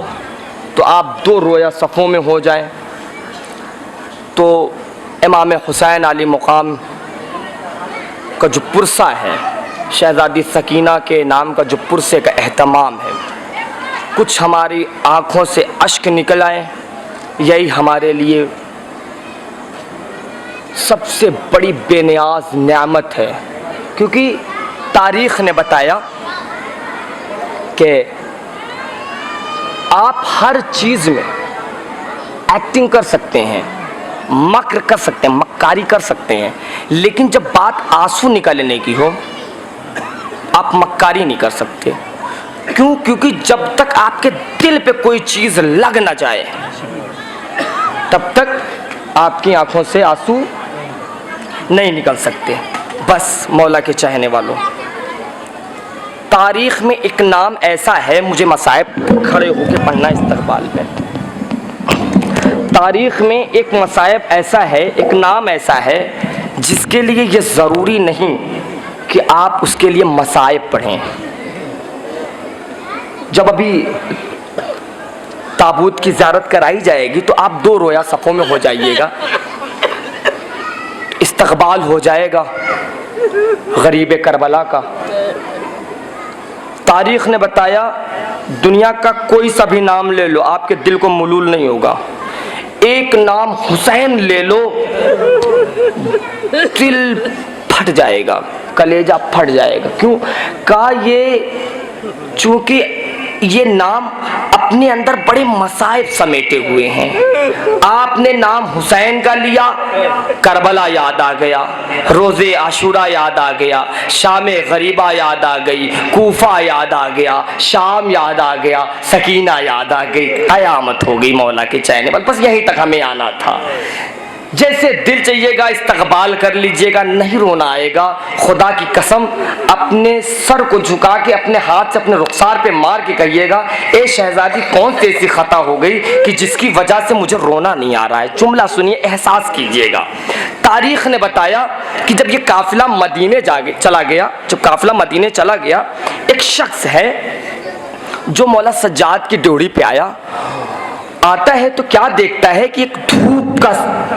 तो आप 2 रोया सफ़ों में हो जाएं। तो इमाम हुसैन अली मुकाम का जो पुरसा है, शहज़ादी सकीना के नाम का जो पुरसे का एहतमाम है, कुछ हमारी आँखों से अश्क निकल आए, यही हमारे लिए सबसे बड़ी बेनियाज नेमत है। क्योंकि तारीख़ ने बताया कि आप हर चीज़ में एक्टिंग कर सकते हैं, मक्र कर सकते हैं, मक्कारी कर सकते हैं, लेकिन जब बात आंसू निकालने की हो आप मक्कारी नहीं कर सकते। क्यों? क्योंकि जब तक आपके दिल पे कोई चीज़ लग ना जाए तब तक आपकी आंखों से आंसू नहीं निकल सकते। बस मौला के चाहने वालों, तारीख़ में एक नाम ऐसा है, मुझे मसाइब खड़े होकर पढ़ना इस्तकबाल में। तारीख़ में एक मसाइब ऐसा है, एक नाम ऐसा है जिसके लिए ये ज़रूरी नहीं कि आप उसके लिए मसाइब पढ़ें। जब अभी ताबूत की ज़ियारत कराई जाएगी तो आप 2 रोया सफ़ों में हो जाइएगा, इस्तकबाल हो जाएगा गरीब करबला का। तारीख़ ने बताया दुनिया का कोई सा भी नाम ले लो, आपके दिल को मलूल नहीं होगा। एक नाम हुसैन ले लो, दिल फट जाएगा, कलेजा फट जाएगा। क्यों? कहा ये चूँकि ये नाम अपने अंदर बड़े मसाइब समेटे हुए हैं। आपने नाम हुसैन का लिया, करबला याद आ गया, रोज़े आशूरा याद आ गया, शाम गरीबा याद आ गई, कूफा याद आ गया, शाम याद आ गया, सकीना याद आ गई, क़यामत हो गई मौला के चाहने वाले। बस यहीं तक हमें आना था। जैसे दिल चाहिएगा इस्तकबाल कर लीजिएगा, नहीं रोना आएगा। खुदा की कसम अपने सर को झुका के अपने हाथ से अपने रुखसार पे मार के कहिएगा, ए शहजादी कौन सी ऐसी खता हो गई कि जिसकी वजह से मुझे रोना नहीं आ रहा है। जुमला सुनिए, एहसास कीजिएगा। तारीख़ ने बताया कि जब ये काफिला मदीने चला गया, जब काफिला मदीने चला गया, एक शख्स है जो मौला सज्जाद की ड्योढ़ी पे आता है तो क्या देखता है कि एक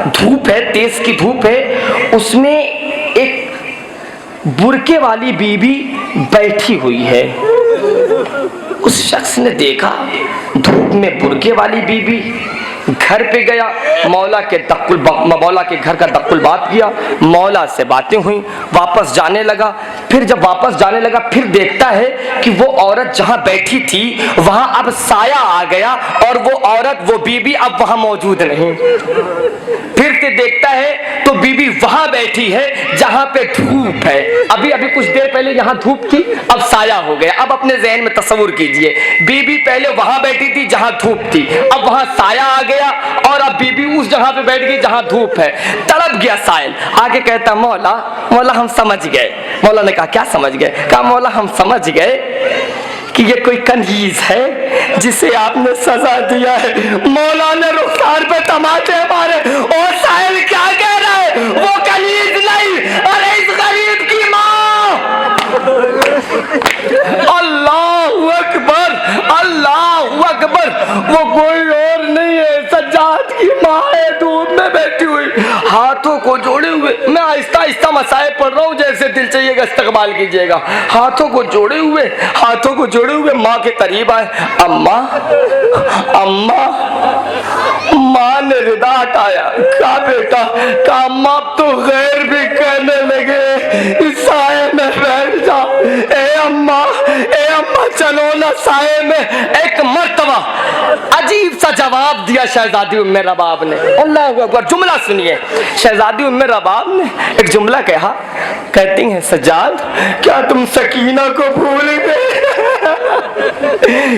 धूप है, तेज की धूप है, उसमें एक बुरके वाली बीबी बैठी हुई है। उस शख्स ने देखा धूप में बुर्के वाली बीबी, घर पे गया, मौला के घर का दक्कुल बात किया, मौला से बातें हुई, वापस जाने लगा। फिर जब वापस जाने लगा फिर देखता है कि वो औरत जहां बैठी थी वहां अब साया आ गया और वो औरत, वो बीबी अब वहां मौजूद नहीं। फिर से देखता है तो बीबी वहां बैठी है जहां पे धूप है। अभी अभी कुछ देर पहले यहां धूप थी, अब साया हो गया। अब अपने जहन में तस्वुर कीजिए, बीबी पहले वहां बैठी थी जहां धूप थी, अब वहां साया आ गया और अब बीबी उस जगह पे बैठ गई जहां धूप है। तड़प गया साइल, आगे कहता मौला मौला हम समझ गए। मौला ने कहा क्या समझ गए? कहा मौला हम समझ गए कि ये कोई कंजीज है जिसे आपने सजा दिया है। मौला ने रुखसार पे तमाचे मारे। और साहिल क्या कह रहा है? वो कंजीज नहीं, अरे इस गरीब की माँ। अल्लाहु अकबर, अल्लाहु अकबर। वो कोई और नहीं है, सज्जाद की माँ है, धूप में बैठी हुई, हाथों को जोड़े हुए। मैं आहिस्ता आहिस्ता मसाइब पढ़ रहा हूँ, जैसे दिल चाहिएगा इस्तकबाल कीजिएगा। हाथों को जोड़े हुए माँ के करीब आए। अम्मा, अम्मा। माँ ने रिदा हटाया। कहा बेटा? कहा अम्मा अब तो गैर भी कहने लगे, इस साए में बैठ जा। ए अम्मा चलो ना साए में। एक मर्तबा अजीब सा जवाब दिया शहजादी उम्मे रबाब ने। अल्लाहु अकबर। जुमला सुनिए, शहजादी उम्मे रबाब ने एक जुमला कहा। कहती हैं सज्जाद क्या तुम सकीना को भूल गए?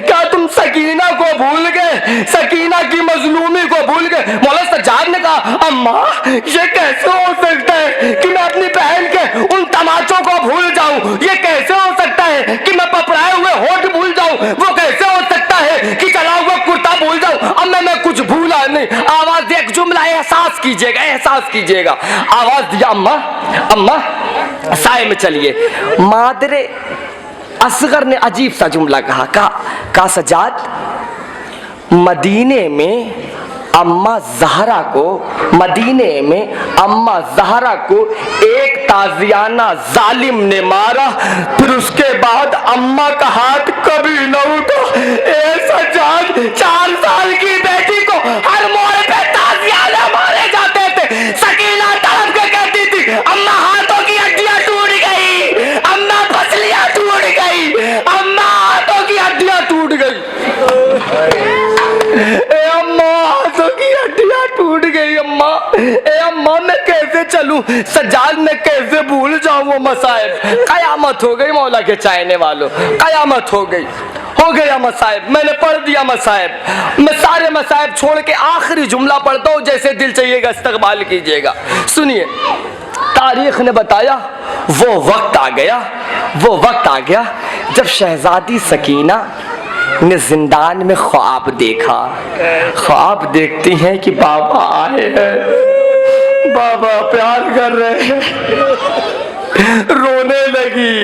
क्या तुम सकीना को भूल गए? सकीना की मजलूमी को भूल गए? मौला सज्जाद ने कहा अम्मा ये कैसे हो सकता है कि मैं अपनी बहन के उन तमाचों को भूल जाऊं? ये कैसे हो सकता है कि मैं पपड़ाए हुए होठ भूल जाऊं? वो कैसे हो सकता है कि चला हुआ कुर्ता भूल जाऊं? अब मैं कुछ भूला नहीं। आवाज दे, एक जुमला एहसास कीजिएगा। आवाज दिया अम्मा, अम्मा साए में चलिए। मादरे असगर ने अजीब सा जुमला कहा सज्जाद मदीने में अम्मा ज़हरा को एक ताजियाना जालिम ने मारा, फिर उसके बाद अम्मा का हाथ कभी न उठा। ए सज्जाद 4 साल की बेटी को हर मोड़ पे ताजियाना मारे जाते थे। सकीना तड़प के कहती थी अम्मा हाथों की हड्डियां टूट गई, अम्मा फसलियां टूट गई, अम्मा हाथों की हड्डियां टूट गई। टूट गई अम्मा। ए अम्मा मैं कैसे चलूं? सज्जाद मैं कैसे भूल जाऊं वो मसाइब? कयामत हो गई मौला के चाहने वालों, कयामत हो गया मसाइब। मैंने पढ़ दिया मसाइब। मैं सारे मसाइब छोड़ के आखिरी जुमला पढ़ता हूं, जैसे दिल चाहिएगा इस्तकबाल कीजिएगा। सुनिए, तारीख ने बताया वो वक्त आ गया जब शहजादी सकीना ने जिंदान में ख्वाब देखा। ख्वाब देखती हैं कि बाबा आए हैं, बाबा प्यार कर रहे हैं। रोने लगी,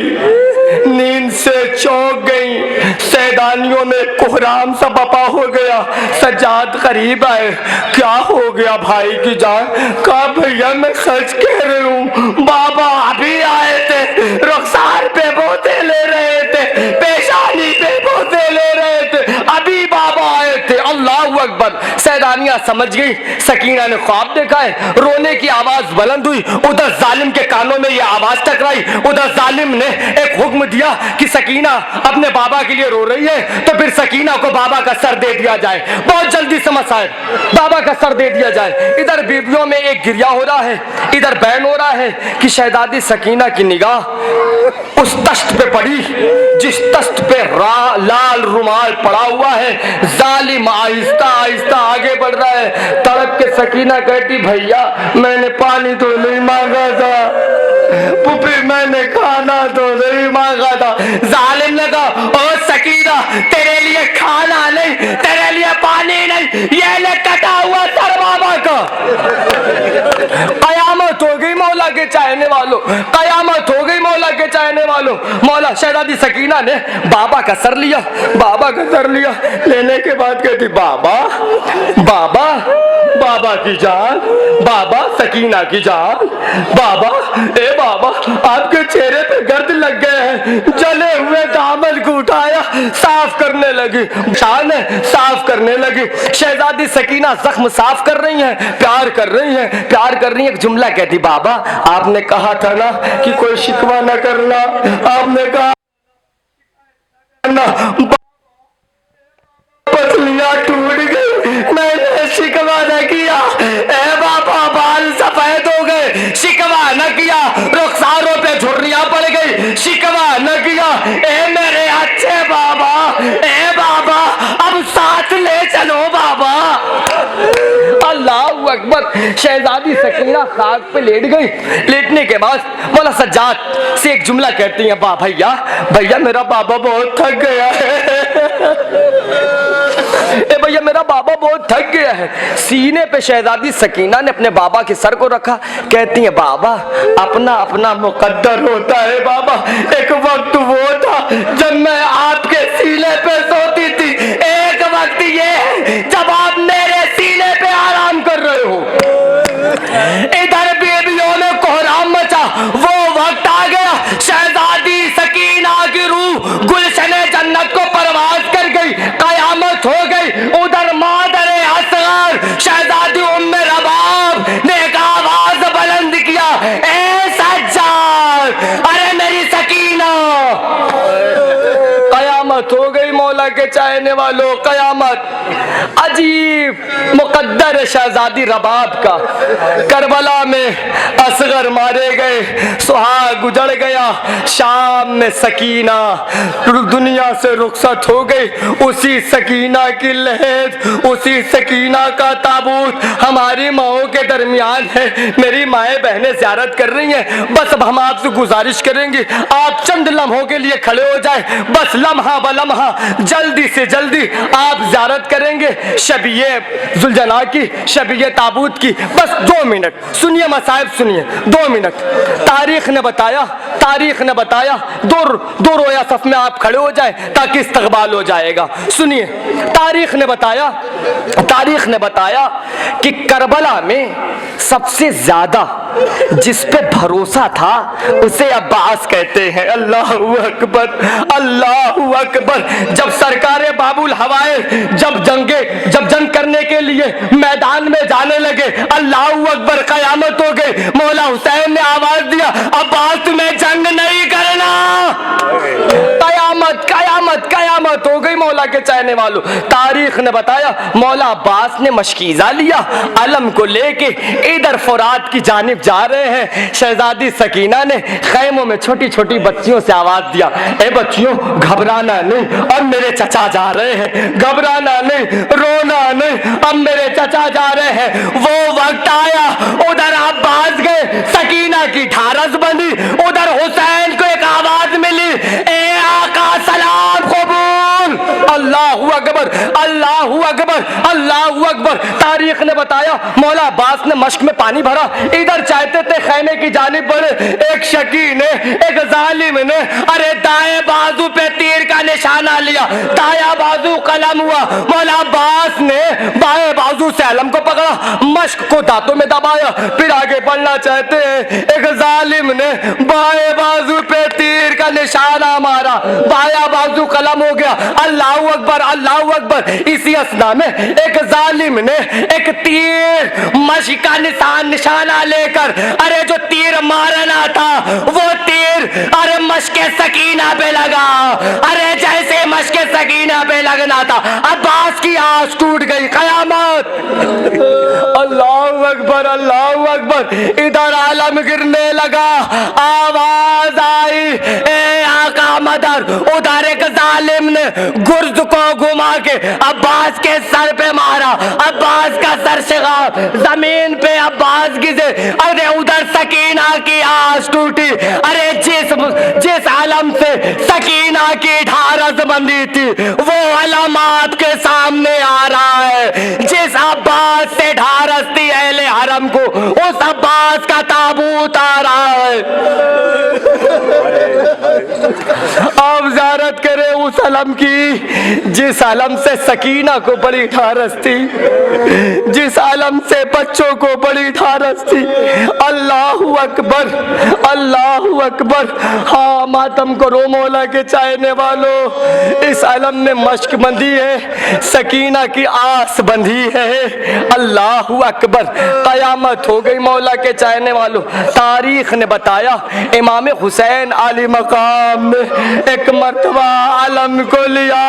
नींद से चौंक गई। सैदानियों में कोहराम सा बपा हो गया। सज्जाद करीब आए। क्या हो गया भाई की जान? कहा भैया मैं सच कह रही हूँ, बाबा अभी आए थे, रुखसार पे बोते ले रहे थे, पेशानी पे बोते ले रहे थे, अभी बाबा आए थे। अल्लाहु अकबर। सैदानिया समझ गई सकीना ने ख्वाब देखा है। रोने की आवाज बुलंद हुई, उधर जालिम के कानों में यह आवाज टकराई। उधर जालिम ने एक हुक्म दिया कि सकीना अपने बाबा के लिए रो रही है तो फिर सकीना को बाबा का सर दे दिया जाए। बहुत जल्दी से मसाइल, बाबा का सर दे दिया जाए। इधर बीवियों में एक गिरिया हो रहा है, इधर बैन हो रहा है कि शहजादी सकीना की निगाह उस तख्त पे पड़ी जिस तख्त पे लाल रुमाल पड़ा हुआ है। जालिम आहिस्ता आहिस्ता आगे बढ़ रहा है। तड़प के सकीना कहती भैया मैंने पानी तो नहीं मांगा था, पुपी मैंने खाना तो नहीं मांगा था। जालिम ने कहा ओ सकीना तेरे लिए खाना नहीं, तेरे लिए पानी नहीं, ये ले कटा हुआ सर बाबा का। कयामत हो गई मौला के चाहने वालों, कयामत हो गई मौला के चाहने वालों। मौला शहजादी सकीना ने बाबा का सर लिया, बाबा का सर लिया। लेने के बाद कहती बाबा बाबा बाबा की जान, बाबा सकीना की जान, बाबा ए बाबा आपके चेहरे पे गर्द लग गए हैं, जले हुए दामन को उठाया, साफ करने लगी, शान साफ करने लगी। शहजादी सकीना जख्म साफ कर रही हैं, प्यार कर रही हैं, प्यार कर रही हैं। एक जुमला कहती, बाबा आपने कहा था ना कि कोई शिकवा न करना, आपने कहा ना पसलियां टूट गई, मैंने शिकवा न किया। ए बाबा बाल सफेद हो गए, शिकवा न किया। रुखसारों पे झुर्रियां पड़ गई, शिकवा न किया। ए मेरे अच्छे बाबा, ए बाबा अब साथ ले चलो बाबा। अल्लाह अकबर। शहजादी सकीना खाक पे लेट गई। लेटने के बाद मौला सज्जाद से एक जुमला कहती हैं, बा भैया भैया मेरा बाबा बहुत थक गया है। ए भैया मेरा बाबा बहुत थक गया है। सीने पे शहजादी सकीना ने अपने बाबा के सर को रखा। कहती है, बाबा अपना अपना मुकद्दर होता है बाबा। एक वक्त वो था जब मैं आपके सीने पे सोती थी, एक वक्त ये है जब आप मेरे सीने पे आराम कर रहे हो। इधर बेबियों में कोहराम मचा, वो वक्त आ गया शहजादी सकीना की रूह गुलशने जन्नत को परवाज कर गई, कयामत हो गई। उधर मादरे असगर शहजादी उम्मे रबाब ने एक आवाज बुलंद किया, ए सज्जाद, अरे मेरी सकीना। कयामत हो गई मौला के चाहने वालों, कयामत। अजीब मुकद्दर है शहजादी रबाब का। करबला में असगर मारे गए, सुहाग उजड़ गया। शाम में सकीना दुनिया से रुखसत हो गई। उसी सकीना की लहद, उसी सकीना का ताबूत हमारी माओं के दरमियान है। मेरी माएँ बहनें ज़ियारत कर रही हैं। बस अब हम आपसे गुजारिश करेंगे, आप चंद लम्हों के लिए खड़े हो जाए। बस लम्हा ब लम्हा जल्दी से जल्दी आप ज़ियारत करेंगे शबीए जुलजना की, शबीए ताबूत की। बस 2 मिनट सुनिए मसाइब, सुनिए 2 मिनट। तारीख ने बताया, तारीख ने बताया, दो रोया सफ में आप खड़े हो जाए ताकि इस्तकबाल हो जाएगा। सुनिए तारीख ने बताया, तारीख ने बताया कि करबला में सबसे ज्यादा जिस पे भरोसा था उसे अब्बास कहते हैं। अल्लाह अकबर, अल्लाह अकबर। जब सरकारे बाबुल हवाए जब जंग करने के लिए मैदान में जाने लगे, अल्लाह अकबर, कयामत हो गई। मौला हुसैन ने आवाज दिया, अब्बास तुम्हें जंग नहीं करना। कयामत कयामत कयामत हो गई मौला के चाहने वालों। तारीख ने बताया मौला अब्बास ने मशकीज़ा लिया, अलम को लेके इधर फुरात की जानिब जा रहे हैं। शहजादी सकीना ने खैमों में छोटी छोटी बच्चियों से आवाज दिया, ए बच्चियों घबराना नहीं, अब मेरे चचा जा रहे हैं, घबराना नहीं, रोना नहीं, अब मेरे चचा जा रहे हैं। वो वक्त आया, उधर अब्बास गए, सकीना की ठारस बंधी, उधर हुसैन को एक आवाज मिली, ए आका सलाम कबूल। अल्लाहू अकबर, अल्लाहू अकबर, अल्लाहू अकबर। तारीख ने बताया मौला अब्बास ने मश्क में पानी भरा, इधर चाहते थे खैमे की जानिब बढ़े। एक शकी ने, एक जालिम ने, अरे दाएं बाजू पे तीर का निशाना लिया, दाया बाजू कलम हुआ। मौला अब्बास ने बाएं बाजू से अलम को पकड़ा, मश्क को दांतों में दबाया, फिर आगे बढ़ना चाहते हैं। एक जालिम ने बाएं बाजू पे तीर का निशाना मारा, बाया बाजू कलम हो गया। अल्लाह अकबर, अल्लाह अकबर। इसी असना में एक जालिम ने एक तीर मश्क का निशाना लेकर, अरे जो तीर मारना था वो तीर अरे मश्क सकीना पे लगा। अरे जैसे मश्क सकीना पे लगना था अब्बास की आस टूट गई। कयामत। अल्लाह अकबर, अल्लाह अकबर। इधर आलम गिरने लगा, आवाज आई, ए आका मदर। उधर एक जालिम ने गुर्ज को घुमा के अब्बास के सर पे मारा, अब्बास का सर शिगा जमीन पे अब्बास गिरे। अरे उधर सकीना की आस टूटी। अरे जिस आलम से सकीना की ढारस बंधी थी वो अलमात के सामने आ रहा है। जिस अब्बास से ढारस थी अहले हरम को, उस अब्बास का ताबूत आ रहा है। आप ज़ियारत करें उस अलम की जिस अलम से सकीना को बड़ी ढारस थी, जिस अलम से बच्चों को बड़ी ढारस थी। अल्लाहू अकबर। अकबर, अल्लाहु अकबर। हाँ, मातम करो मौला के चाहने वालों, इस अलम में मश्क बंधी है, सकीना की आस बंधी है। अल्लाहु अकबर, कयामत हो गई मौला के चाहने वालों। तारीख ने बताया इमाम हुसैन आली मकाम में एक मर्तबा अलम को लिया,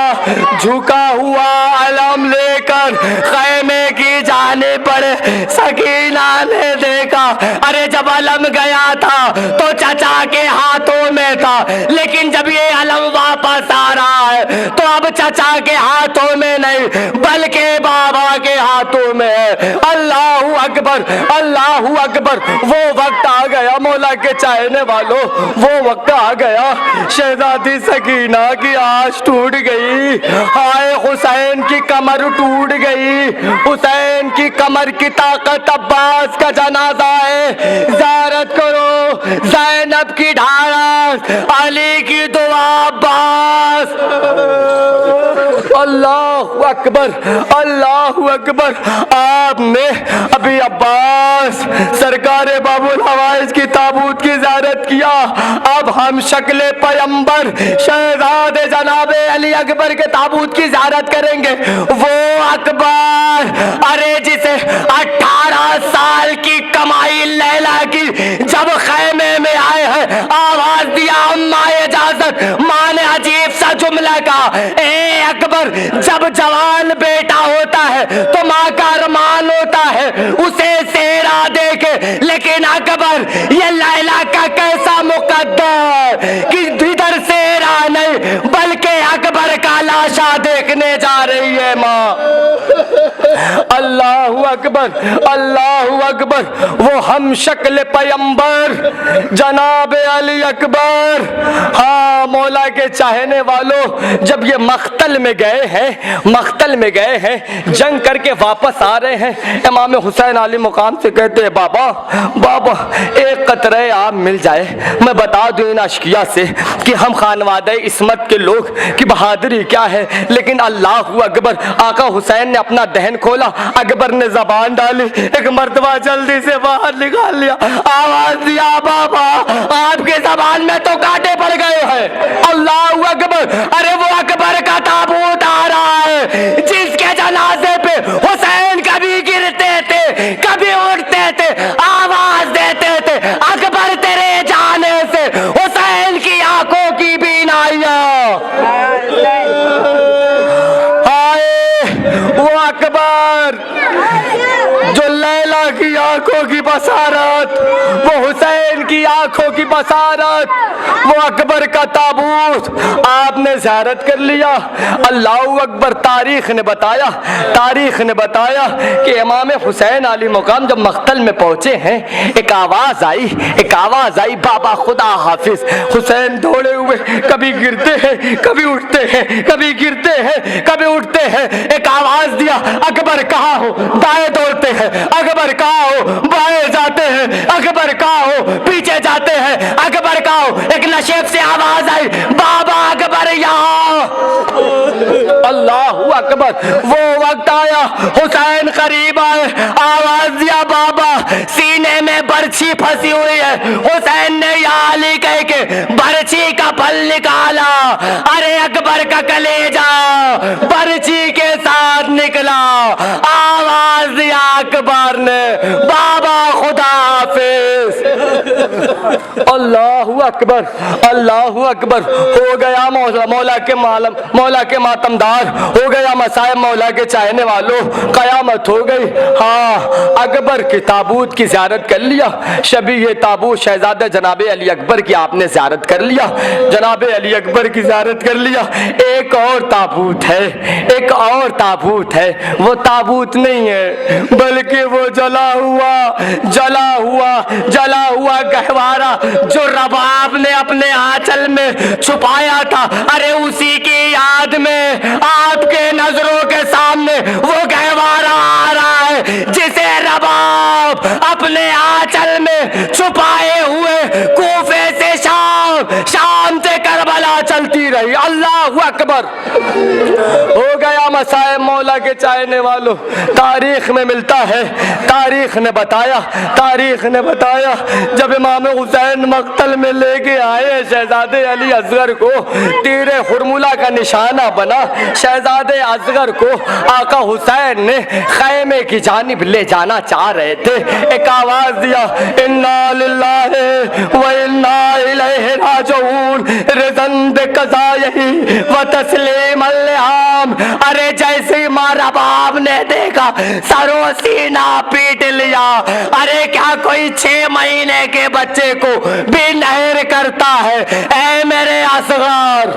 झुका हुआ अलम लेकर खैमे की जाने पड़े। सकीना ने देखा, अरे जब अलम गया था तो चाचा के हाथों में था, लेकिन जब ये अलम वापस आ रहा है तो अब चाचा के हाथों में नहीं बल्कि बाबा के हाथों में है। अल्लाहु अकबर, अल्लाहु अकबर। वो वक्त आ गया मौला के चाहने वालों, वो वक्त आ गया। शहजादी सकीना की आस टूट गई। हाय, हुसैन की कमर टूट गई। हुसैन की कमर की ताकत, अब्बास का जनाजा है, ज़ियारत करो। ज़ैनब की ढारस, अली की दुआ, अब्बास। अल्लाहु अकबर, अल्लाहु अकबर। आपने अभी अब्बास सरकार बाबुल हवाइज की ताबूत की ज़ियारत किया। अब हम शक्ल पैगंबर शहजादे जनाबे अली अकबर के ताबूत की ज़ियारत करेंगे। वो अकबर, अरे जिसे 18 साल की कमाई लैला की जब खैमे में आए हैं, आवाज दिया अम्मा इजाजत। माँ ने अजीब सा जुमला कहा, ए अकबर, जब जवान बेटा होता है तो माँ का अरमान होता है उसे सेरा देखे, लेकिन अकबर ये लैला का कैसा मुकद्दर कि इधर सेरा नहीं बल्कि अकबर का लाशा देखने जा रही है माँ। अल्लाहु अकबर, अल्लाहु अकबर। वो हम शक्ल पैगंबर जनाब अली अकबर। हाँ, मौला के चाहने वालों, जब ये मख्तल में गए हैं, मख्तल में गए हैं, जंग करके वापस आ रहे हैं, इमाम हुसैन आली मुकाम से कहते हैं, बाबा बाबा एक कतरे आप मिल जाए, मैं बता दूं इन अशकिया से कि हम खानवादे इस्मत के लोग की बहादुरी क्या है। लेकिन अल्लाहु अकबर, आका हुसैन ने अपना दहन खोला, अकबर ने जबान डाली, एक मर्तबा जल्दी से बाहर निकाल लिया, आवाज दिया, बाबा आपके जबान में तो कांटे पड़ गए हैं। अल्लाहु अकबर। अरे वो अकबर का ताबूत आ रहा है जिसके जनाजे पे हुसैन कभी गिरते थे, कभी उठते थे, आवाज देते थे, अकबर तेरे जाने से हुसैन की आंखों की बीनाइयां। वो अकबर जो लैला की आंखों की बसारत, वो हुसैन की आंखों की बसारत, वो अकबर का ताबूत आपने ज़ियारत कर लिया। अल्लाहु अकबर। तारीख ने बताया, तारीख ने बताया कि इमाम हुसैन आली मुकाम जब मख्तल में पहुंचे हैं, एक आवाज आई, एक आवाज आई, बाबा खुदा हाफिज। हुसैन दौड़े हुए कभी गिरते हैं, कभी उठते हैं, कभी गिरते हैं, कभी उठते हैं। एक आवाज दिया, अकबर कहाँ हो? दाएं दौड़ते हैं, अकबर कहाँ हो? बाएं जाते हैं, अकबर कहाँ हो? पीछे जाते हैं, अकबर कहाँ हो? एक नशेब से आवाज आई, बाबा अकबर यहाँ। अल्लाहु अकबर। वो वक्त आया, हुसैन करीब आए, आवाज दिया, बाबा सीने में बर्छी फंसी हुई है। हुसैन ने या अली कह के बर्छी का फल निकाला। अरे अकबर का कलेजा बर्छी के साथ निकला। आवाज दिया अकबर ने, बाबा खुदा हाफिज। अल्लाहु अकबर, अल्लाहु अकबर। हो गया मौला के मालम, मौला के मातमदार, हो गया मसायब मौला के चाहने वालों, कयामत हो गई। हाँ, अकबर की ताबूत की ज़ियारत कर लिया। शबी ये ताबूत शहजादा जनाबे अली अकबर की आपने ज़ियारत कर लिया, जनाबे अली अकबर की ज़ियारत कर लिया। एक और ताबूत है, एक और ताबूत है। वो ताबूत नहीं है बल्कि वो जला हुआ, जला हुआ, जला हुआ गहवारा जो रबाब ने अपने आंचल में छुपाया था। अरे उसी की याद में आपके नजरों के सामने वो गहवारा आ रहा है जिसे रबाब अपने आंचल में छुपाए हुए कूफे से शाम, शाम से करबला चलती रही। अल्लाह अल्लाहु अकबर। हो गया मसाए मौला के चाहने वालों, तारीख में मिलता है, तारीख ने बताया जब इमाम हुसैन मक्तल में लेके आए शहजादे अली असगर को, तीरे हुरमुला का निशाना बना शहजादे असगर को आका हुसैन ने खैमे की जानिब ले जाना चाह रहे थे। एक आवाज दिया, इन्ना लिल्लाहि व इन्ना इलैहि राजिऊन, रिज़न बिक़ज़ाइहि व तस्लीमन लिहाम। अरे जैसे ही मारा बाप ने देखा सरो सीना पीट लिया। अरे क्या कोई 6 महीने के बच्चे को भी नहर करता है? ऐ मेरे असगर,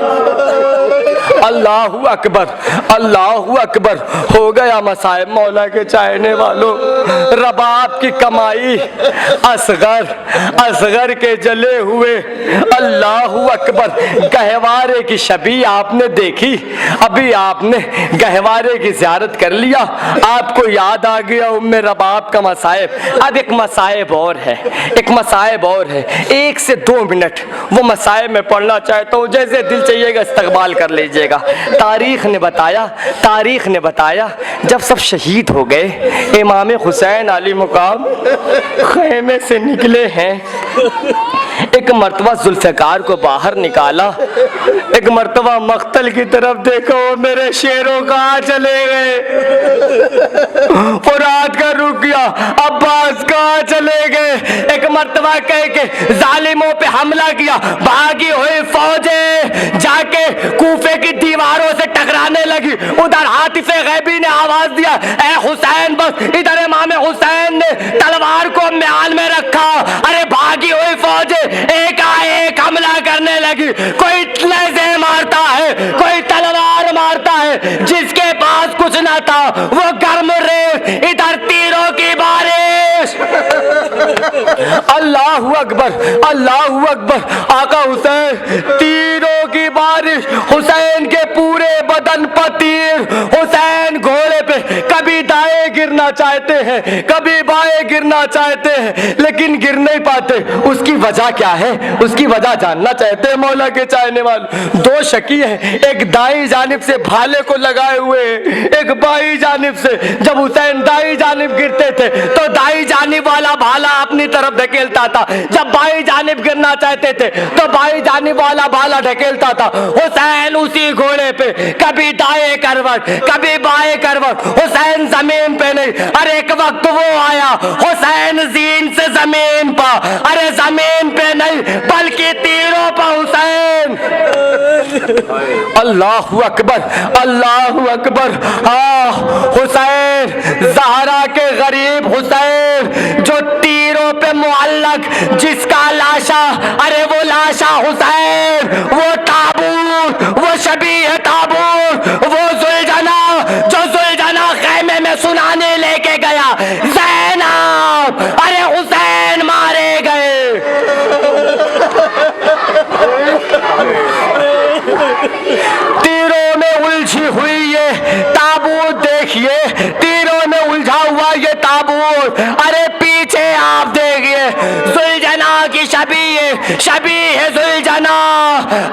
अल्लाहु अकबर, अल्लाहु अकबर। हो गया मसाइब मौला के चाहने वालों, रबाब की कमाई असगर के जले हुए, अल्लाहु अकबर। गहवारे की शबी आपने देखी, अभी आपने गहवारे की ज़ियारत कर लिया, आपको याद आ गया उम्मे रबाब का मसाइब। अब एक मसाइब और है, एक मसाइब और है, 1 से 2 मिनट वो मसाइब में पढ़ना चाहता हूँ, जैसे दिल चाहिएगा इस्तकबाल कर लीजिएगा। तारीख ने बताया जब सब शहीद हो गए, इमाम हुसैन अली मुकाम खैमे से निकले हैं। एक मर्तबा जुल्फ़िकार को बाहर निकाला, एक मर्तबा मख्तल की तरफ देखो, मेरे शेरों कहाँ चले गए? फुरात का रुक गया, अब्बास कहाँ चले गए? एक मर्तबा कह के जालिमों पे हमला किया, भागी हुई फौजें जाके कूफे की दीवारों से टकराने लगी। उधर हातिफे गैबी ने आवाज दिया, ए हुसैन बस। इधर इमाम हुसैन ने तलवार को म्यान में रखा। अरे भागी हुई फौजें एकाएक हमला करने लगी, कोई नेज़े मारता है, कोई तलवार मारता है, जिसके पास कुछ न था वो गर्म रेत, इधर तीरों की बारिश। अल्लाहु अकबर, अल्लाहु अकबर। आका हुसैन, तीरों की बारिश, हुसैन के पूरे बदन पर तीर। हुसैन घोड़े पे कभी दाएं गिरना चाहते हैं, कभी बाएं गिरना चाहते हैं, लेकिन गिर नहीं पाते। उसकी वजह क्या है? उसकी वजह जानना चाहते हैं मौला के चाहने वाले। 2 शकी हैं, एक दाई जानिब से भाले को लगाए हुए, एक बाई जानिब से। जब हुसैन दाई जानिब गिरते थे तो दाई जानिब वाला भाला अपनी तरफ धकेलता था, जब बाई जानिब गिरना चाहते थे तो बाई जानिब वाला भाला धकेलता था। हुसैन उसी घोड़े पे कभी दाएं करवट, कभी बाएं करवट, हुसैन जमीन पे नहीं। अरे एक वक्त वो आया, हुसैन जीन से जमीन पर, अरे जमीन पे नहीं बल्कि तीरों पर हुसैन। अल्लाहु अकबर, अल्लाहु अकबर। हाँ, हुसैन, ज़हरा के गरीब हुसैन, जो तीरों पे मुअल्लक, जिसका लाशा, अरे वो लाशा हुसैन, वो ताबूत, वो शबीह ताबूत, वो जुलझना, जो जुलझना खैमे में सुनाने लेके गया, ज़ैनब, अरे हुसैन मारे गए। तीरों में उलझी हुई ये ताबूत देखिए, तीरों में उलझा हुआ ये ताबूत। अरे पीछे आप देखिए, जुलझना की शबीह जुलझना,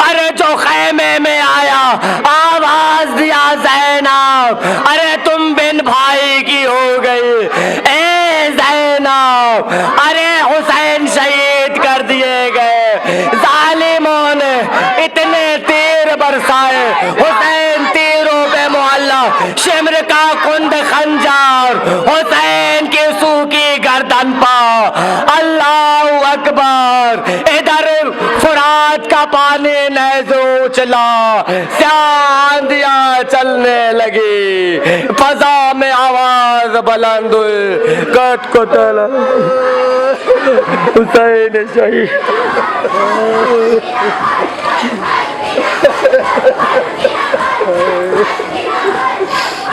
अरे जो खैमे में आया, आवाज दिया ज़ैनब, अरे तुम बिन भाई की हो गई। ए ज़ैनब, अरे हुसैन शहीद कर दिए गए। जालिमों ने इतने तीर बरसाए, हुसैन तीरों पे मुअल्ला, शिमर का कुंद खंजर हुसैन की सूखी गर्दन पर। अल्लाहु अकबर। इधर फुरात का पानी नेज़ो उछला, आंधियां चलने लगी, फजा में आवाज बुलंद हुई, कट को तला हुसैन शहीद।